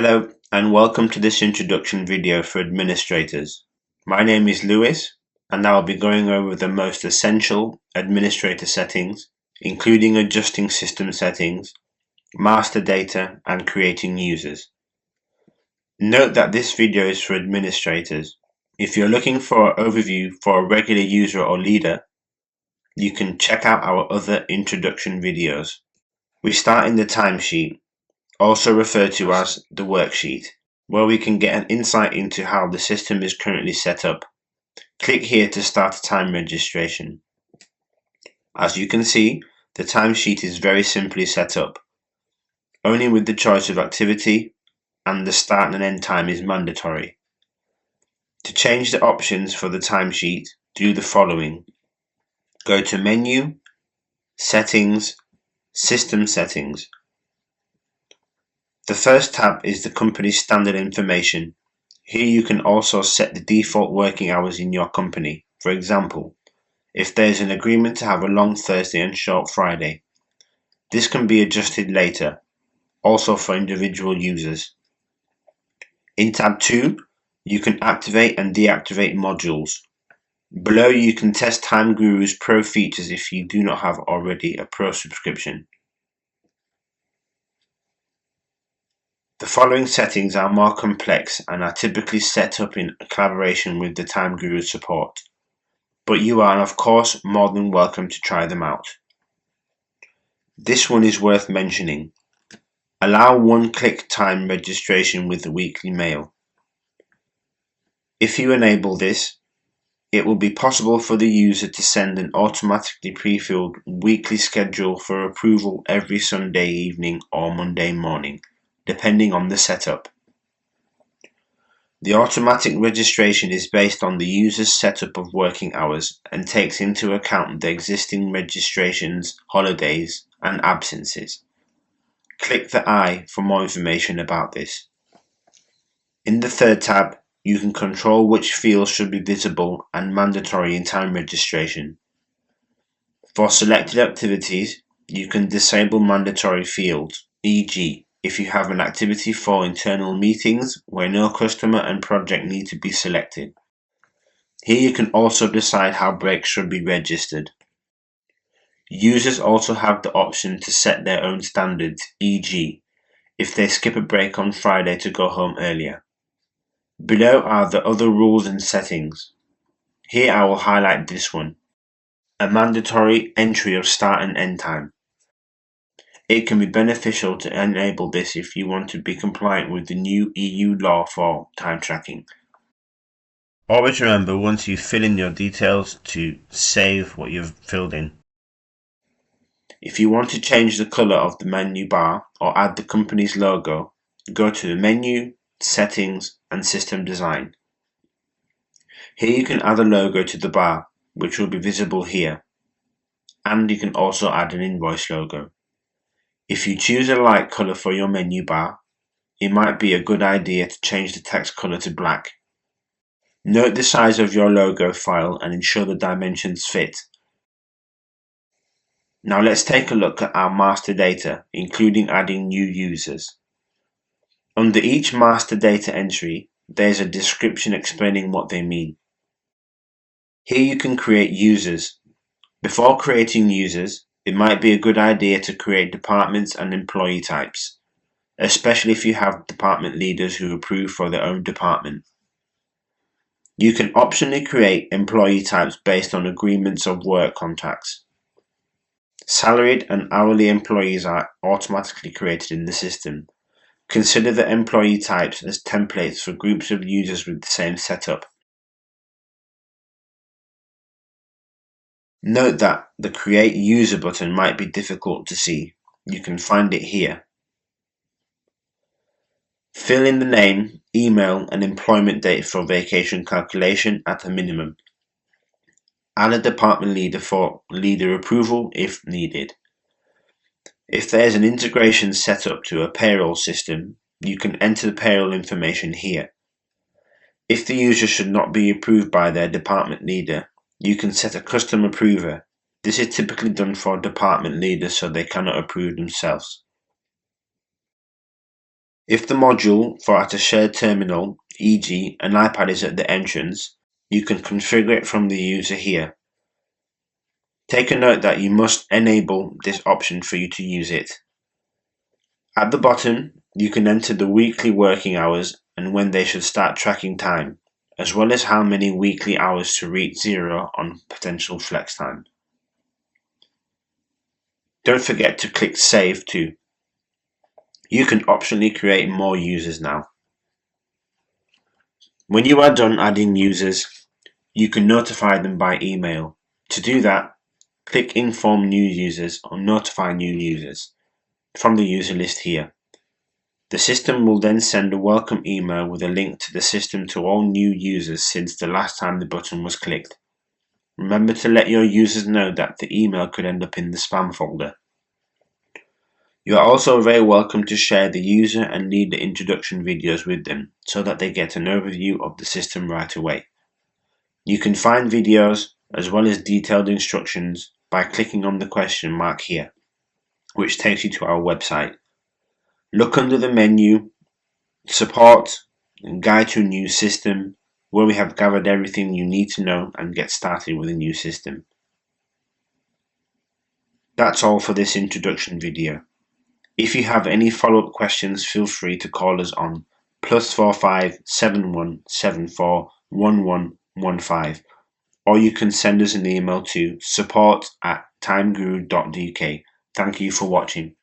Hello and welcome to this introduction video for administrators. My name is Lewis and I will be going over the most essential administrator settings, including adjusting system settings, master data and creating users. Note that this video is for administrators. If you're looking for an overview for a regular user or leader, you can check out our other introduction videos. We start in the timesheet, also referred to as the worksheet, where we can get an insight into how the system is currently set up. Click here to start a time registration. As you can see, the timesheet is very simply set up, only with the choice of activity, and the start and end time is mandatory. To change the options for the timesheet, do the following. Go to Menu, Settings, System Settings. The first tab is the company's standard information. Here you can also set the default working hours in your company. For example, if there is an agreement to have a long Thursday and short Friday. This can be adjusted later, also for individual users. In tab 2, you can activate and deactivate modules. Below you can test TimeGuru's Pro features if you do not have already a Pro subscription. The following settings are more complex and are typically set up in collaboration with the TimeGuru support, but you are of course more than welcome to try them out. This one is worth mentioning. Allow one-click time registration with the weekly mail. If you enable this, it will be possible for the user to send an automatically pre-filled weekly schedule for approval every Sunday evening or Monday morning, depending on the setup. The automatic registration is based on the user's setup of working hours and takes into account the existing registrations, holidays, and absences. Click the I for more information about this. In the third tab, you can control which fields should be visible and mandatory in time registration. For selected activities, you can disable mandatory fields, e.g., if you have an activity for internal meetings where no customer and project need to be selected. Here you can also decide how breaks should be registered. Users also have the option to set their own standards, e.g., if they skip a break on Friday to go home earlier. Below are the other rules and settings. Here I will highlight this one, a mandatory entry of start and end time. It can be beneficial to enable this if you want to be compliant with the new EU law for time tracking. Always remember once you fill in your details to save what you've filled in. If you want to change the color of the menu bar or add the company's logo, go to the Menu, Settings and System Design. Here you can add a logo to the bar, which will be visible here, and you can also add an invoice logo. If you choose a light color for your menu bar, it might be a good idea to change the text color to black. Note the size of your logo file and ensure the dimensions fit. Now let's take a look at our master data, including adding new users. Under each master data entry, there is a description explaining what they mean. Here you can create users. Before creating users, it might be a good idea to create departments and employee types, especially if you have department leaders who approve for their own department. You can optionally create employee types based on agreements of work contracts. Salaried and hourly employees are automatically created in the system. Consider the employee types as templates for groups of users with the same setup. Note that the Create User button might be difficult to see. You can find it here. Fill in the name, email and employment date for vacation calculation at a minimum. Add a department leader for leader approval if needed. If there is an integration set up to a payroll system, you can enter the payroll information here. If the user should not be approved by their department leader, you can set a custom approver. This is typically done for department leaders so they cannot approve themselves. If the module for at a shared terminal, e.g. an iPad, is at the entrance, you can configure it from the user here. Take a note that you must enable this option for you to use it. At the bottom, you can enter the weekly working hours and when they should start tracking time, as well as how many weekly hours to reach zero on potential flex time. Don't forget to click Save too. You can optionally create more users now. When you are done adding users, you can notify them by email. To do that, click Inform New Users or Notify New Users from the user list here. The system will then send a welcome email with a link to the system to all new users since the last time the button was clicked. Remember to let your users know that the email could end up in the spam folder. You are also very welcome to share the user and leader introduction videos with them so that they get an overview of the system right away. You can find videos as well as detailed instructions by clicking on the question mark here, which takes you to our website. Look under the menu, Support and Guide to a New System, where we have gathered everything you need to know and get started with a new system. That's all for this introduction video. If you have any follow-up questions, feel free to call us on +45 71 74 1115, or you can send us an email to support@timeguru.dk. Thank you for watching.